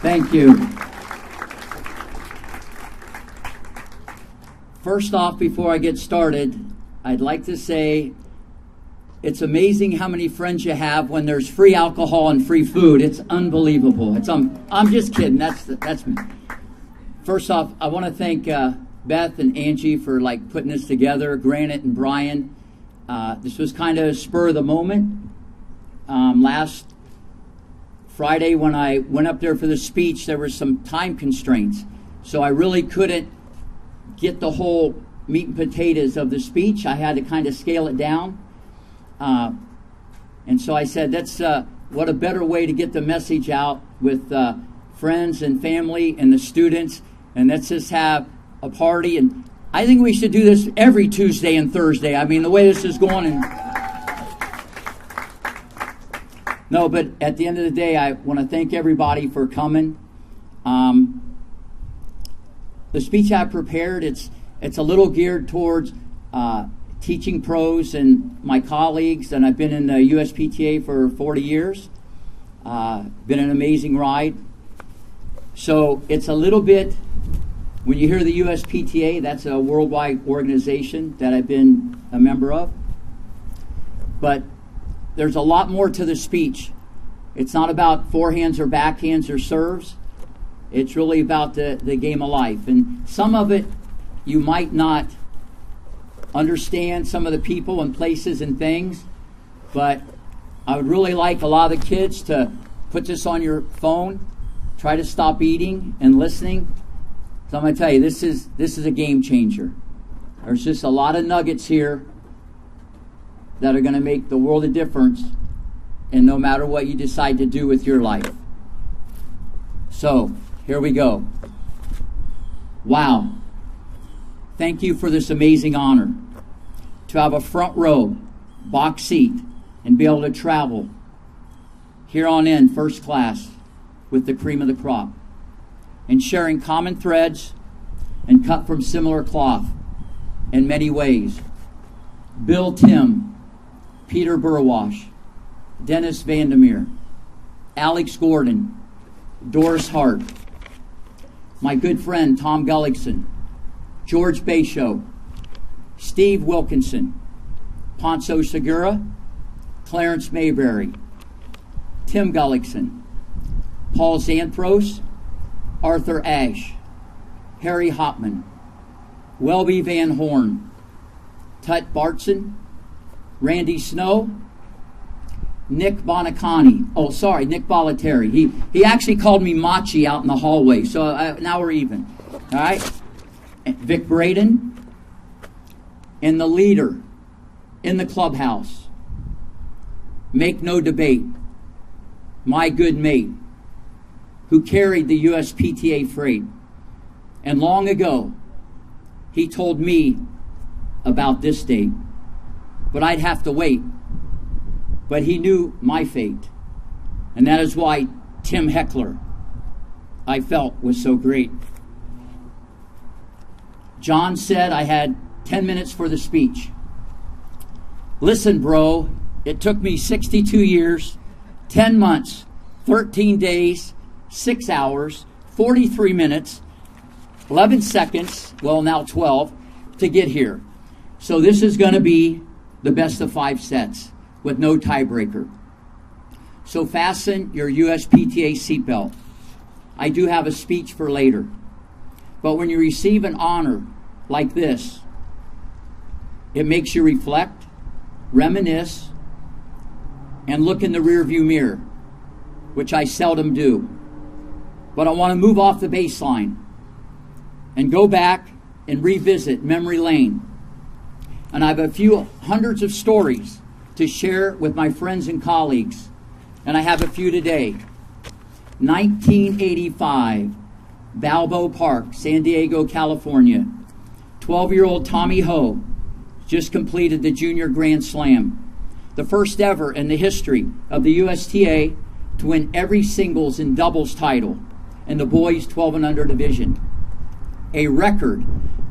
Thank you. First off, before I get started, I'd like to say it's amazing how many friends you have when there's free alcohol and free food. It's unbelievable. I'm just kidding. That's me. First off, I want to thank Beth and Angie for putting this together. Granite and Brian. This was kind of spur of the moment. Last Friday when I went up there for the speech, there were some time constraints, so I really couldn't get the whole meat and potatoes of the speech. I had to kind of scale it down. And so I said, that's what a better way to get the message out with friends and family and the students, and let's just have a party. And I think we should do this every Tuesday and Thursday. I mean, the way this is going. No, but at the end of the day, I want to thank everybody for coming. The speech I prepared, it's a little geared towards teaching pros and my colleagues, and I've been in the USPTA for 40 years. Been an amazing ride. So it's a little bit, when you hear the USPTA, that's a worldwide organization that I've been a member of. But there's a lot more to the speech. It's not about forehands or backhands or serves. It's really about the game of life. And some of it you might not understand, some of the people and places and things, but I would really like a lot of the kids to put this on your phone, try to stop eating and listening. So I'm going to tell you, this is a game changer. There's just a lot of nuggets here that are going to make the world a difference, and no matter what you decide to do with your life. So, here we go. Wow. Thank you for this amazing honor to have a front row, box seat, and be able to travel here on in first class with the cream of the crop, and sharing common threads and cut from similar cloth in many ways. Bill Tim, Peter Burwash, Dennis Vandermeer, Alex Gordon, Doris Hart, my good friend Tom Gullickson, George Basho, Steve Wilkinson, Poncho Segura, Clarence Mayberry, Tim Gullickson, Paul Xanthros, Arthur Ashe, Harry Hopman, Welby Van Horn, Tut Bartson, Randy Snow, Nick Bonacani. Oh, sorry, Nick Bollettieri. He actually called me Macci out in the hallway, so now we're even. All right? And Vic Braden, and the leader in the clubhouse. Make no debate. My good mate, who carried the USPTA freight. And long ago, he told me about this date. But I'd have to wait. But he knew my fate. And that is why Tim Heckler, I felt, was so great. John said I had 10 minutes for the speech. Listen, bro, it took me 62 years, 10 months, 13 days, 6 hours, 43 minutes, 11 seconds, well, now 12, to get here. So this is going to be the best of 5 sets with no tiebreaker. So fasten your USPTA seatbelt. I do have a speech for later. But when you receive an honor like this, it makes you reflect, reminisce, and look in the rearview mirror, which I seldom do. But I want to move off the baseline and go back and revisit memory lane. And I have a few hundreds of stories to share with my friends and colleagues. And I have a few today. 1985, Balboa Park, San Diego, California. 12-year-old Tommy Ho just completed the Junior Grand Slam, the first ever in the history of the USTA to win every singles and doubles title in the boys 12 and under division. A record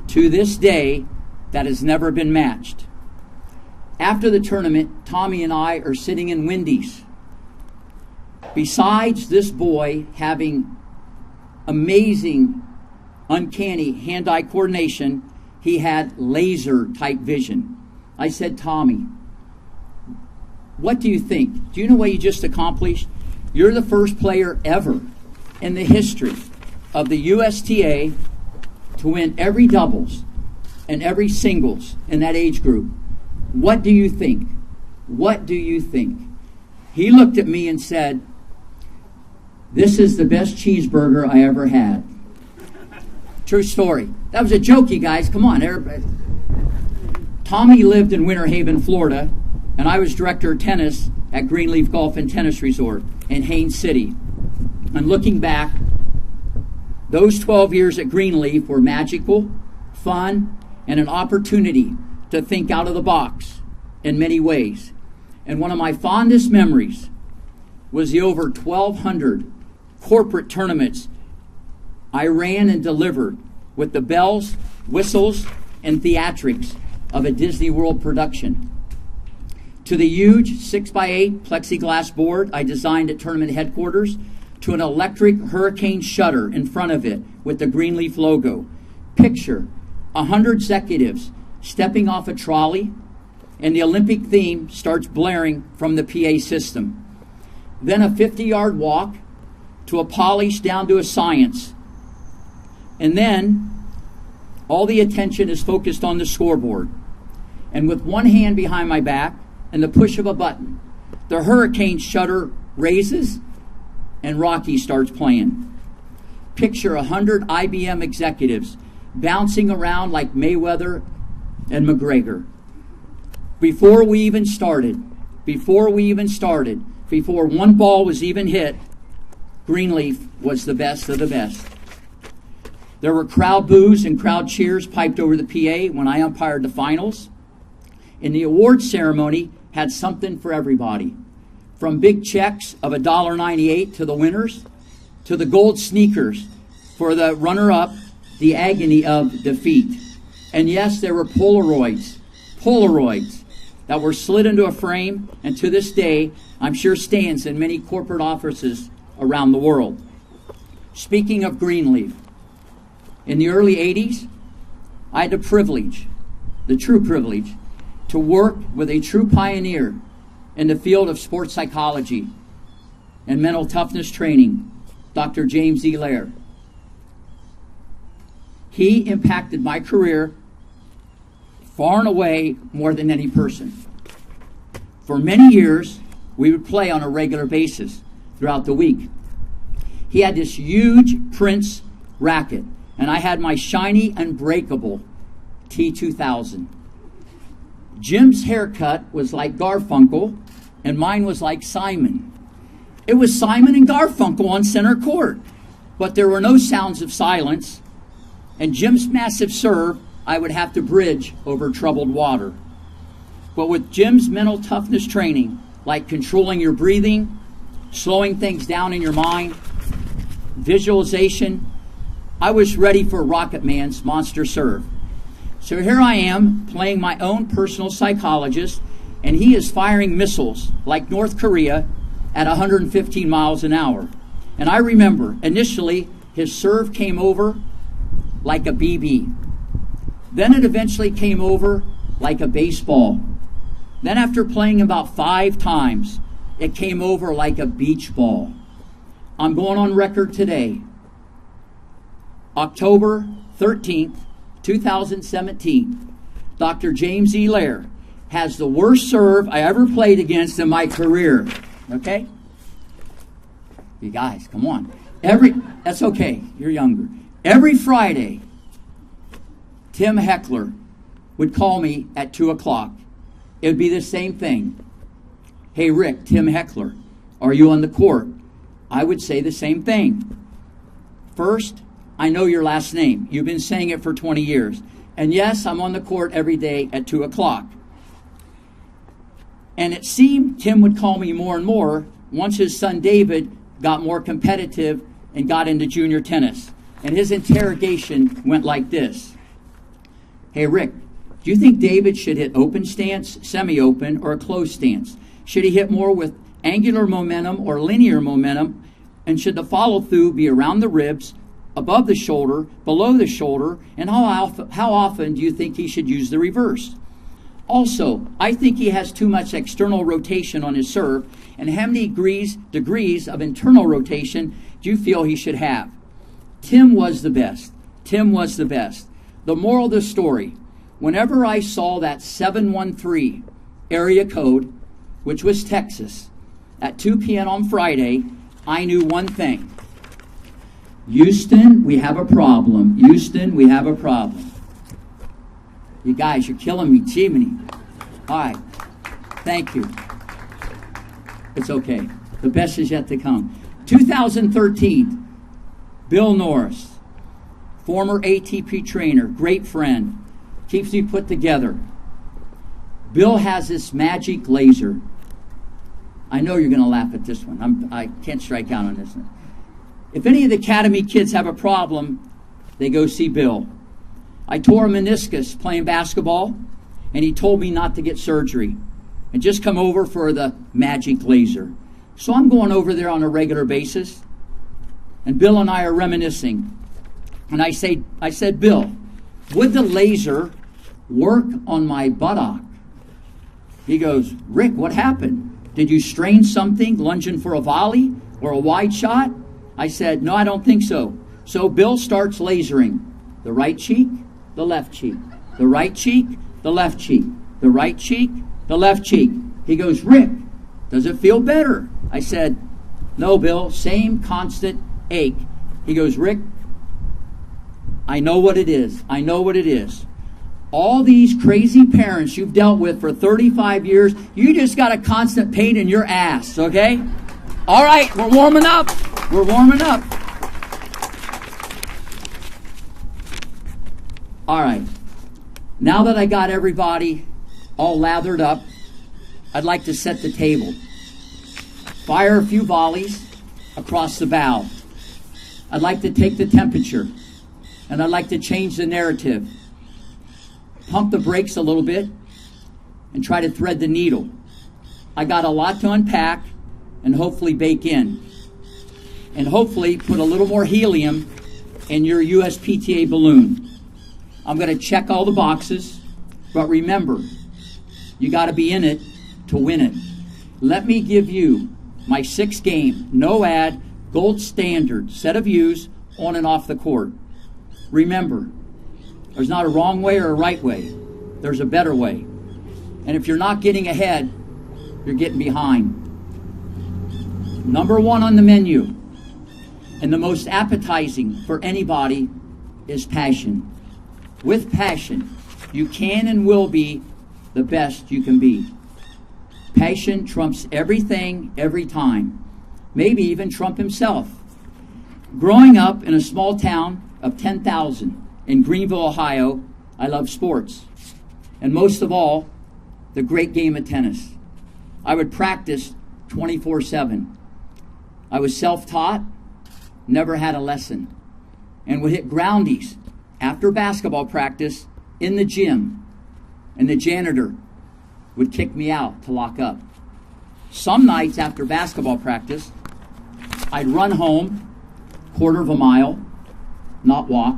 to this day that has never been matched. After the tournament, Tommy and I are sitting in Wendy's. Besides this boy having amazing, uncanny hand-eye coordination. He had laser-type vision. I said, Tommy, what do you think? Do you know what you just accomplished? You're the first player ever in the history of the USTA to win every doubles and every singles in that age group. What do you think? What do you think? He looked at me and said, this is the best cheeseburger I ever had. True story. That was a joke, you guys. Come on, everybody. Tommy lived in Winter Haven, Florida, and I was director of tennis at Greenleaf Golf and Tennis Resort in Haines City. And looking back, those 12 years at Greenleaf were magical, fun, and an opportunity to think out of the box in many ways. And one of my fondest memories was the over 1,200 corporate tournaments I ran and delivered with the bells, whistles, and theatrics of a Disney World production. To the huge 6x8 plexiglass board I designed at tournament headquarters, to an electric hurricane shutter in front of it with the Greenleaf logo. Picture 100 executives stepping off a trolley, and the Olympic theme starts blaring from the PA system. Then a 50-yard walk to a polish down to a science. And then all the attention is focused on the scoreboard. And with one hand behind my back and the push of a button, the hurricane shutter raises and Rocky starts playing. Picture 100 IBM executives bouncing around like Mayweather and McGregor. Before one ball was even hit, Greenleaf was the best of the best. There were crowd boos and crowd cheers piped over the PA when I umpired the finals. And the awards ceremony had something for everybody. From big checks of $1.98 to the winners, to the gold sneakers for the runner-up, the agony of defeat. And yes, there were Polaroids that were slid into a frame, and to this day, I'm sure stands in many corporate offices around the world. Speaking of Greenleaf, in the early 80s, I had the true privilege, to work with a true pioneer in the field of sports psychology and mental toughness training, Dr. James E. Lair. He impacted my career far and away more than any person. For many years, we would play on a regular basis throughout the week. He had this huge Prince racket, and I had my shiny, unbreakable T2000. Jim's haircut was like Garfunkel, and mine was like Simon. It was Simon and Garfunkel on center court, but there were no sounds of silence, and Jim's massive serve, I would have to bridge over troubled water. But with Jim's mental toughness training, like controlling your breathing, slowing things down in your mind, visualization, I was ready for Rocket Man's monster serve. So here I am playing my own personal psychologist, and he is firing missiles like North Korea at 115 miles an hour. And I remember initially his serve came over like a BB. Then it eventually came over like a baseball. Then after playing about 5 times, it came over like a beach ball. I'm going on record today, October 13th, 2017, Dr. James E. Lair has the worst serve I ever played against in my career. Okay? You guys, come on. That's okay, you're younger. Every Friday, Tim Heckler would call me at 2 o'clock. It would be the same thing. Hey, Rick, Tim Heckler, are you on the court? I would say the same thing. First, I know your last name. You've been saying it for 20 years. And yes, I'm on the court every day at 2 o'clock. And it seemed Tim would call me more and more once his son David got more competitive and got into junior tennis. And his interrogation went like this. Hey, Rick, do you think David should hit open stance, semi-open, or a closed stance? Should he hit more with angular momentum or linear momentum? And should the follow-through be around the ribs above the shoulder, below the shoulder, and how often do you think he should use the reverse? Also, I think he has too much external rotation on his serve, and how many degrees of internal rotation do you feel he should have? Tim was the best. Tim was the best. The moral of the story, whenever I saw that 713 area code, which was Texas, at 2 p.m. on Friday, I knew one thing. Houston, we have a problem. Houston, we have a problem. You guys, you're killing me, Jiminy. All right. Thank you. It's okay. The best is yet to come. 2013, Bill Norris, former ATP trainer, great friend, keeps me put together. Bill has this magic laser. I know you're going to laugh at this one. I can't strike out on this one. If any of the academy kids have a problem, they go see Bill. I tore a meniscus playing basketball, and he told me not to get surgery and just come over for the magic laser. So I'm going over there on a regular basis, and Bill and I are reminiscing. And I said, Bill, would the laser work on my buttock? He goes, Rick, what happened? Did you strain something lunging for a volley or a wide shot? I said, no, I don't think so. So Bill starts lasering the right cheek, the left cheek, the right cheek, the left cheek, the right cheek, the left cheek. He goes, Rick, does it feel better? I said, no, Bill, same constant ache. He goes, Rick, I know what it is. I know what it is. All these crazy parents you've dealt with for 35 years, you just got a constant pain in your ass, okay? All right, we're warming up. We're warming up. All right. Now that I got everybody all lathered up, I'd like to set the table. Fire a few volleys across the bow. I'd like to take the temperature, and I'd like to change the narrative. Pump the brakes a little bit and try to thread the needle. I got a lot to unpack and hopefully bake in. And hopefully put a little more helium in your USPTA balloon. I'm going to check all the boxes, but remember, you got to be in it to win it. Let me give you my 6-game, no ad, gold standard set of views on and off the court. Remember, there's not a wrong way or a right way. There's a better way. And if you're not getting ahead, you're getting behind. Number 1 on the menu, and the most appetizing for anybody, is passion. With passion, you can and will be the best you can be. Passion trumps everything, every time. Maybe even Trump himself. Growing up in a small town of 10,000 in Greenville, Ohio, I love sports. And most of all, the great game of tennis. I would practice 24/7. I was self-taught, never had a lesson, and would hit groundies after basketball practice in the gym, and the janitor would kick me out to lock up. Some nights after basketball practice, I'd run home, quarter of a mile, not walk,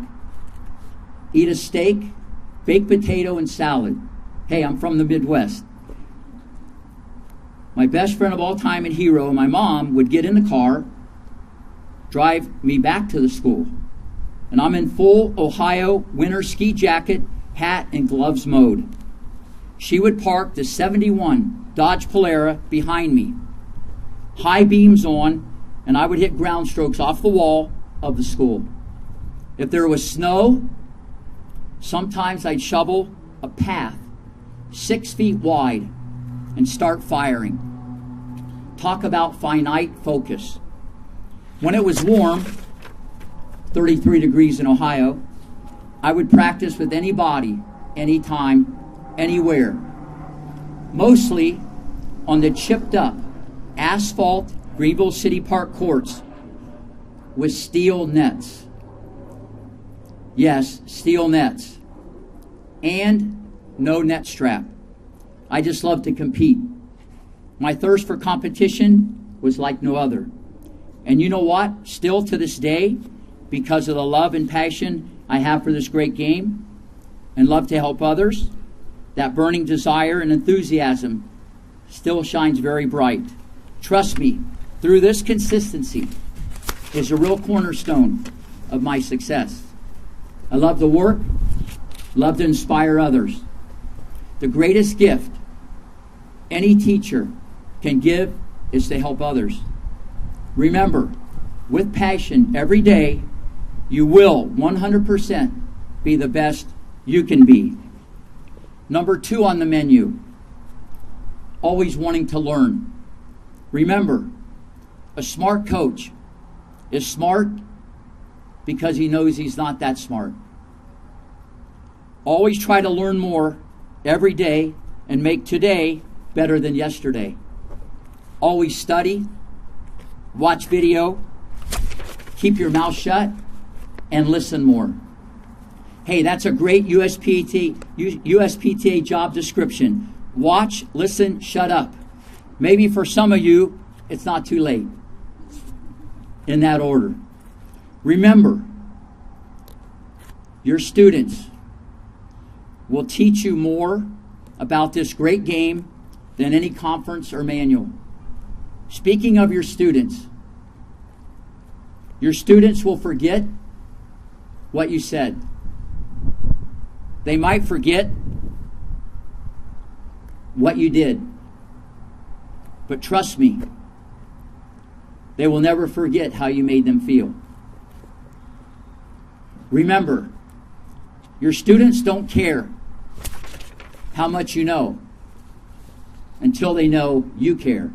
eat a steak, baked potato, and salad. Hey, I'm from the Midwest. My best friend of all time and hero, my mom, would get in the car, drive me back to the school, and I'm in full Ohio winter ski jacket, hat, and gloves mode. She would park the 71 Dodge Polara behind me, high beams on, and I would hit ground strokes off the wall of the school. If there was snow, sometimes I'd shovel a path 6 feet wide and start firing. Talk about finite focus. When it was warm, 33 degrees in Ohio, I would practice with anybody, anytime, anywhere. Mostly on the chipped up asphalt Greenville City Park courts with steel nets. Yes, steel nets. And no net strap. I just love to compete. My thirst for competition was like no other. And you know what? Still to this day, because of the love and passion I have for this great game and love to help others, that burning desire and enthusiasm still shines very bright. Trust me, through this consistency is a real cornerstone of my success. I love to work, love to inspire others. The greatest gift any teacher can give is to help others. Remember, with passion every day, you will 100% be the best you can be. Number 2 on the menu, always wanting to learn. Remember, a smart coach is smart because he knows he's not that smart. Always try to learn more every day and make today better than yesterday. Always study, watch video, keep your mouth shut, and listen more. Hey, that's a great USPTA job description. Watch, listen, shut up. Maybe for some of you, it's not too late. In that order. Remember, your students will teach you more about this great game than any conference or manual. Speaking of your students will forget what you said. They might forget what you did. But trust me, they will never forget how you made them feel. Remember, your students don't care how much you know until they know you care.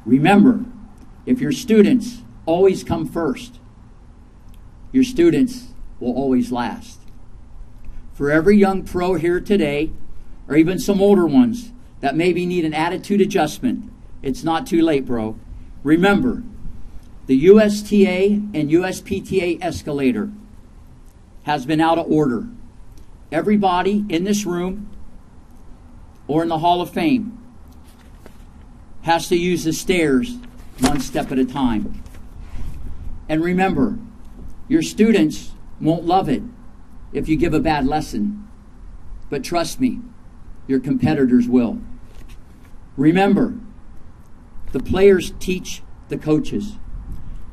Remember, if your students always come first, your students will always last. For every young pro here today, or even some older ones that maybe need an attitude adjustment, it's not too late, bro. Remember, the USTA and USPTA escalator has been out of order. Everybody in this room or in the Hall of Fame has to use the stairs one step at a time. And remember, your students won't love it if you give a bad lesson. But trust me, your competitors will. Remember, the players teach the coaches.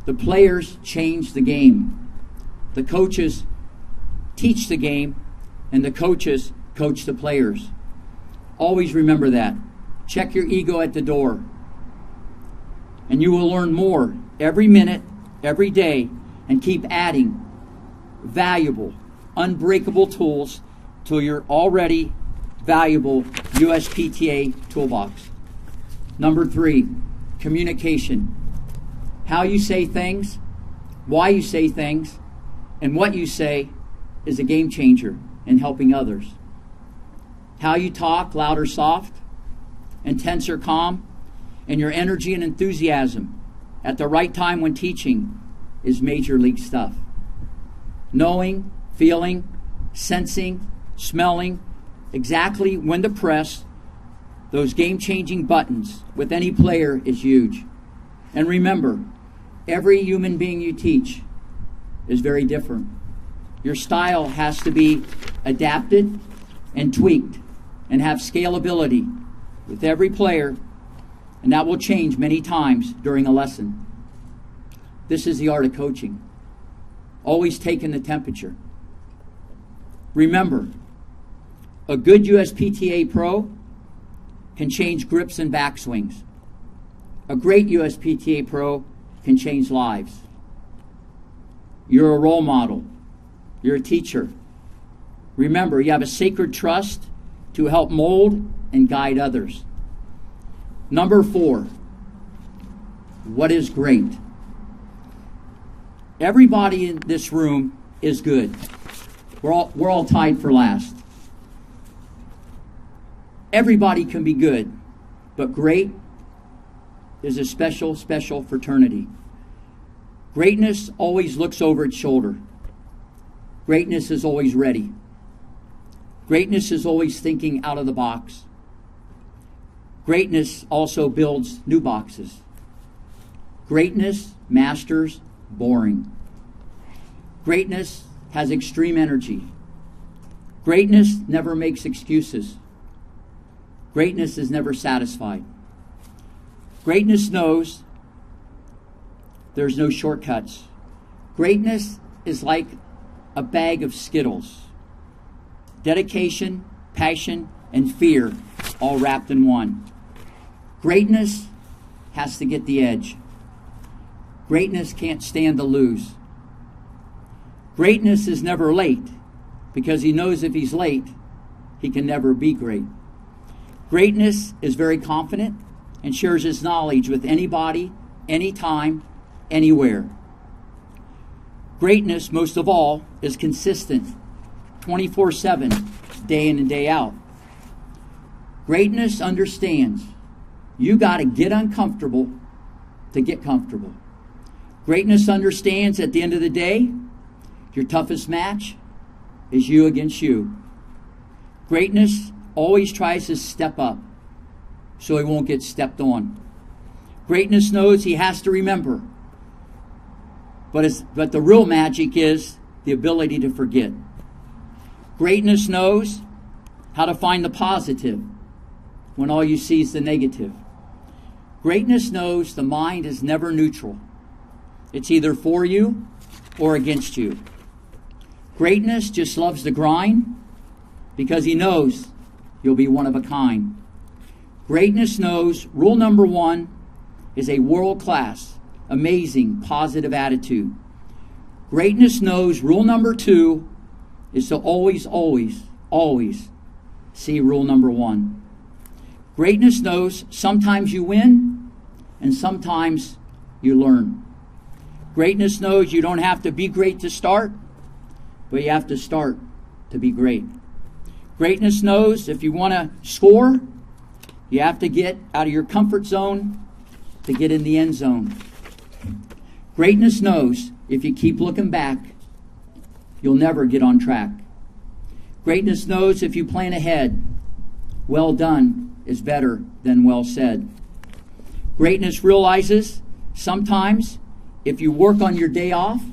The players change the game. The coaches teach the game, and the coaches coach the players. Always remember that. Check your ego at the door. And you will learn more every minute, every day, and keep adding valuable, unbreakable tools to your already valuable USPTA toolbox. Number 3, communication. How you say things, why you say things, and what you say is a game changer in helping others. How you talk, loud or soft, intense or calm, and your energy and enthusiasm at the right time when teaching is major league stuff. Knowing, feeling, sensing, smelling exactly when to press those game-changing buttons with any player is huge. And remember, every human being you teach is very different. Your style has to be adapted and tweaked and have scalability with every player, and that will change many times during a lesson. This is the art of coaching. Always taking the temperature. Remember, a good USPTA pro can change grips and backswings. A great USPTA pro can change lives. You're a role model. You're a teacher. Remember, you have a sacred trust to help mold and guide others. Number 4, what is great? Everybody in this room is good. We're all tied for last. Everybody can be good, but great is a special, special fraternity. Greatness always looks over its shoulder. Greatness is always ready. Greatness is always thinking out of the box. Greatness also builds new boxes. Greatness masters boring. Greatness has extreme energy. Greatness never makes excuses. Greatness is never satisfied. Greatness knows there's no shortcuts. Greatness is like a bag of Skittles. Dedication, passion, and fear all wrapped in one. Greatness has to get the edge. Greatness can't stand to lose. Greatness is never late because he knows if he's late, he can never be great. Greatness is very confident and shares his knowledge with anybody, anytime, anywhere. Greatness, most of all, is consistent, 24/7, day in and day out. Greatness understands you got to get uncomfortable to get comfortable. Greatness understands at the end of the day, your toughest match is you against you. Greatness always tries to step up so he won't get stepped on. Greatness knows he has to remember. But the real magic is the ability to forget. Greatness knows how to find the positive when all you see is the negative. Greatness knows the mind is never neutral. It's either for you or against you. Greatness just loves the grind because he knows you'll be one of a kind. Greatness knows rule number one is a world-class, amazing, positive attitude. Greatness knows rule number two is to always, always, always see rule number one. Greatness knows sometimes you win and sometimes you learn. Greatness knows you don't have to be great to start, but you have to start to be great. Greatness knows if you want to score, you have to get out of your comfort zone to get in the end zone. Greatness knows if you keep looking back, you'll never get on track. Greatness knows if you plan ahead, well done is better than well said. Greatness realizes sometimes if you work on your day off,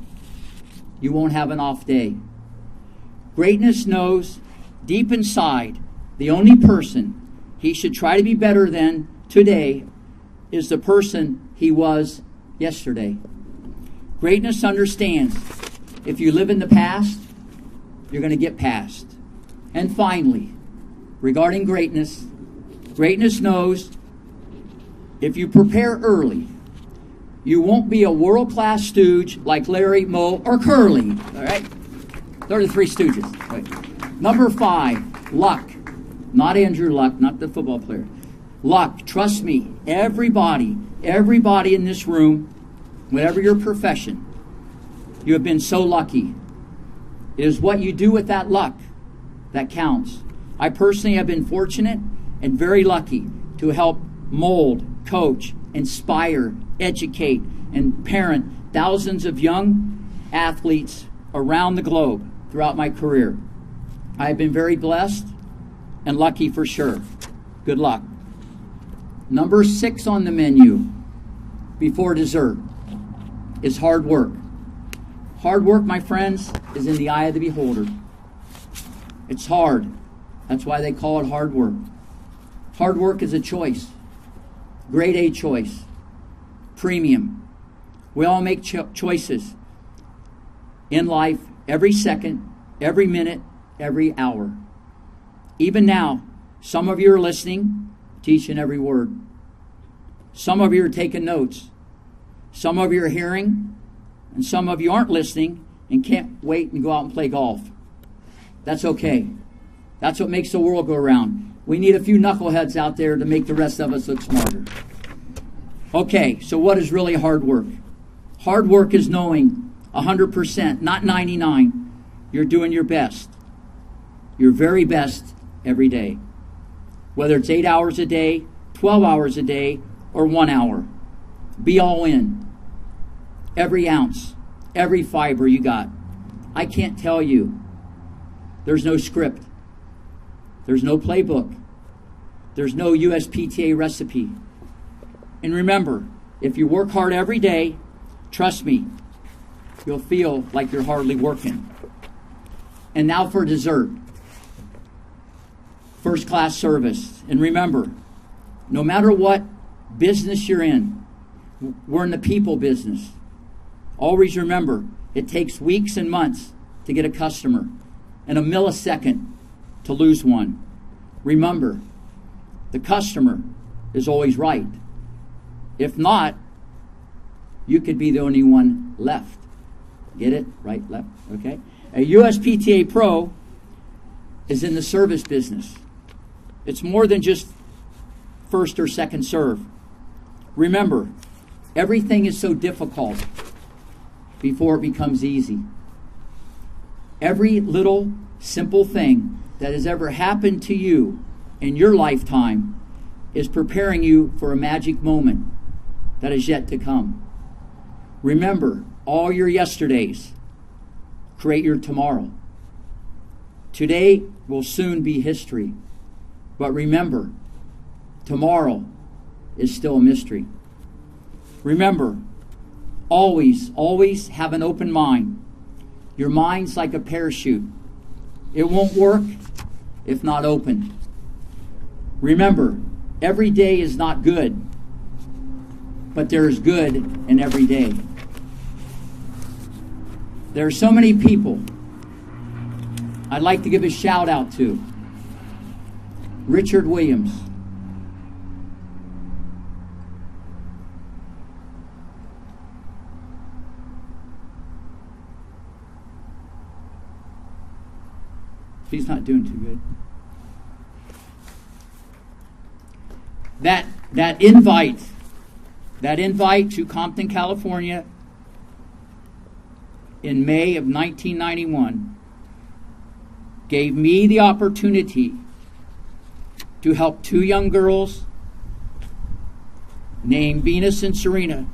you won't have an off day. Greatness knows deep inside the only person he should try to be better than today is the person he was yesterday. Greatness understands if you live in the past, you're going to get past. And finally, regarding greatness, greatness knows if you prepare early, you won't be a world-class stooge like Larry, Moe, or Curly. All right? They're the three stooges. Right. Number 5, luck. Not Andrew Luck, not the football player. Luck. Trust me, everybody in this room, whatever your profession, you have been so lucky. It is what you do with that luck that counts. I personally have been fortunate and very lucky to help mold, coach, inspire, educate, and parent thousands of young athletes around the globe throughout my career. I have been very blessed and lucky for sure. Good luck. Number 6 on the menu before dessert is hard work. Hard work, my friends, is in the eye of the beholder. It's hard. That's why they call it hard work. Hard work is a choice. Grade A choice. Premium. We all make choices in life every second, every minute, every hour. Even now, some of you are listening to each and every word. Some of you are taking notes. Some of you are hearing, and some of you aren't listening and can't wait and go out and play golf. That's okay. That's what makes the world go around. We need a few knuckleheads out there to make the rest of us look smarter. Okay, so what is really hard work? Hard work is knowing 100%, not 99%. You're doing your best. Your very best every day. Whether it's 8 hours a day, 12 hours a day, or 1 hour. Be all in. Every ounce, every fiber you got. I can't tell you. There's no script. There's no playbook. There's no USPTA recipe. And remember, If you work hard every day, trust me, you'll feel like you're hardly working. And now for dessert. First class service. And remember, no matter what business you're in, we're in the people business. Always remember, it takes weeks and months to get a customer and a millisecond to lose one. Remember, the customer is always right. If not, you could be the only one left. Get it? Right, left, okay? A USPTA Pro is in the service business. It's more than just first or second serve. Remember, everything is so difficult before it becomes easy. Every little simple thing that has ever happened to you in your lifetime is preparing you for a magic moment that is yet to come. Remember, all your yesterdays create your tomorrow. Today will soon be history. But remember, tomorrow is still a mystery. Remember, always, always have an open mind. Your mind's like a parachute. It won't work if not open. Remember, every day is not good, but there is good in every day. There are so many people I'd like to give a shout out to. Richard Williams. He's not doing too good. That invite to Compton, California in May of 1991 gave me the opportunity to help two young girls named Venus and Serena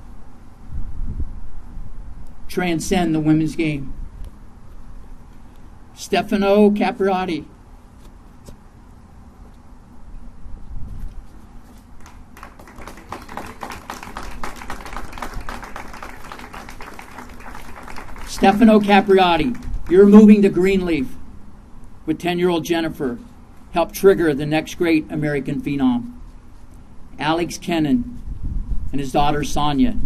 transcend the women's game. Stefano Capriati. Stefano Capriati, you're moving to Greenleaf with 10-year-old Jennifer. Helped trigger the next great American phenom. Alex Kennan and his daughter Sonia,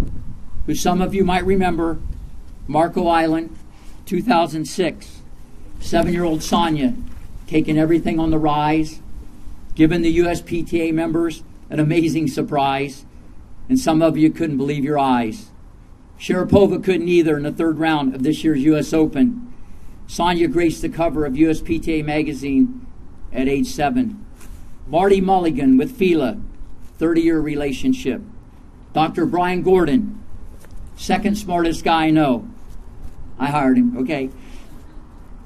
who some of you might remember, Marco Island, 2006. 7-year-old Sonia taking everything on the rise, giving the USPTA members an amazing surprise, and some of you couldn't believe your eyes. Sharapova couldn't either in the third round of this year's U.S. Open. Sonia graced the cover of USPTA magazine at age 7. Marty Mulligan with Fila, 30-year relationship. Dr. Brian Gordon, second smartest guy I know. I hired him, okay.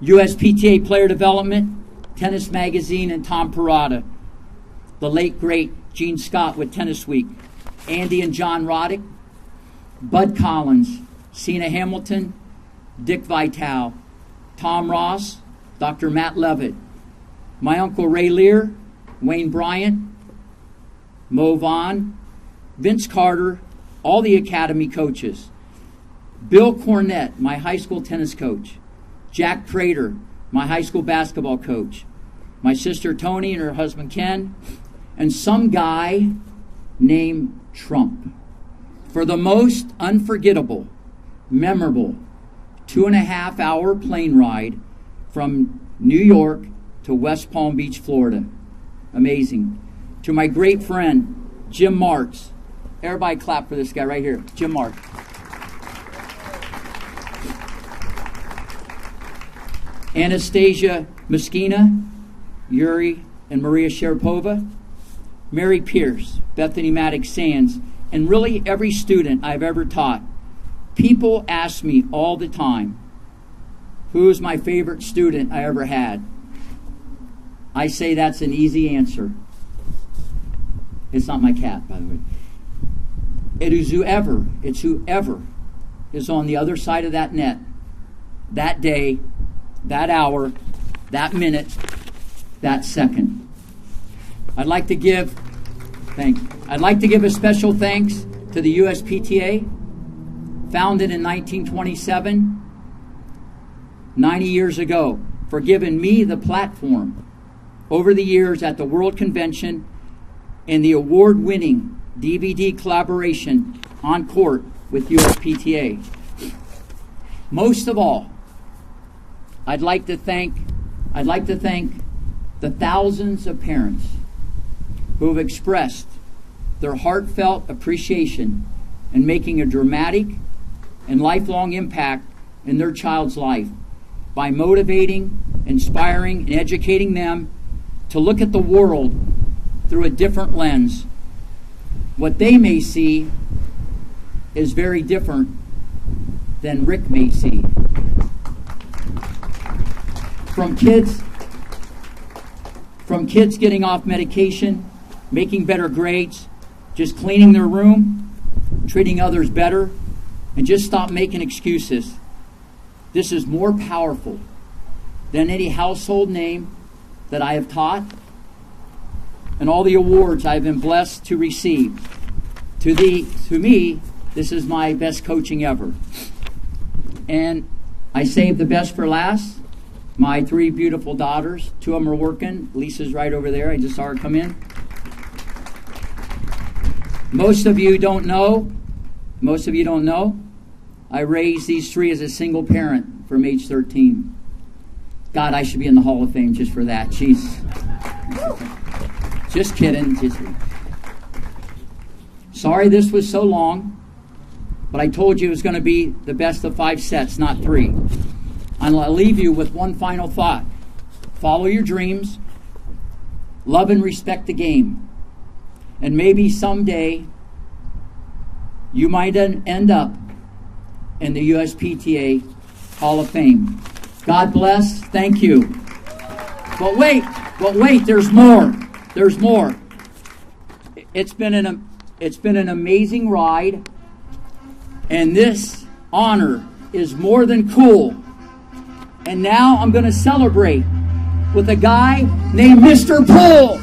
USPTA Player Development, Tennis Magazine, and Tom Parada. The late, great Gene Scott with Tennis Week. Andy and John Roddick, Bud Collins, Sina Hamilton, Dick Vitale, Tom Ross, Dr. Matt Levitt, my Uncle Ray Lear, Wayne Bryant, Mo Vaughn, Vince Carter, all the Academy coaches, Bill Cornett, my high school tennis coach, Jack Prater, my high school basketball coach, my sister Tony and her husband Ken, and some guy named Trump. For the most unforgettable, memorable 2.5-hour plane ride from New York to West Palm Beach, Florida. Amazing. To my great friend, Jim Marks. Everybody clap for this guy right here, Jim Marks. Anastasia Moschina, Yuri and Maria Sharapova, Mary Pierce, Bethany Maddox Sands, and really every student I've ever taught. People ask me all the time, who is my favorite student I ever had? I say that's an easy answer. It's not my cat, by the way. It's whoever is on the other side of that net, that day, that hour, that minute, that second. I'd like to give a special thanks to the USPTA, founded in 1927, 90 years ago, for giving me the platform over the years at the World Convention and the award-winning DVD collaboration on court with USPTA. Most of all, I'd like to thank the thousands of parents who have expressed their heartfelt appreciation in making a dramatic and lifelong impact in their child's life by motivating, inspiring, and educating them to look at the world through a different lens. What they may see is very different than Rick may see. From kids getting off medication, making better grades, just cleaning their room, treating others better, and just stop making excuses. This is more powerful than any household name that I have taught and all the awards I've been blessed to receive. To me, this is my best coaching ever. And I saved the best for last. My 3 beautiful daughters, 2 of them are working. Lisa's right over there. I just saw her come in. Most of you don't know, I raised these 3 as a single parent from age 13. God, I should be in the Hall of Fame just for that. Jeez. Just kidding. Sorry this was so long, but I told you it was going to be the best of 5 sets, not 3. I'll leave you with one final thought. Follow your dreams, love and respect the game, and maybe someday you might end up in the USPTA Hall of Fame. God bless. Thank you. But wait, there's more. There's more. It's been an amazing ride, and this honor is more than cool. And now I'm going to celebrate with a guy named Mr. Poole.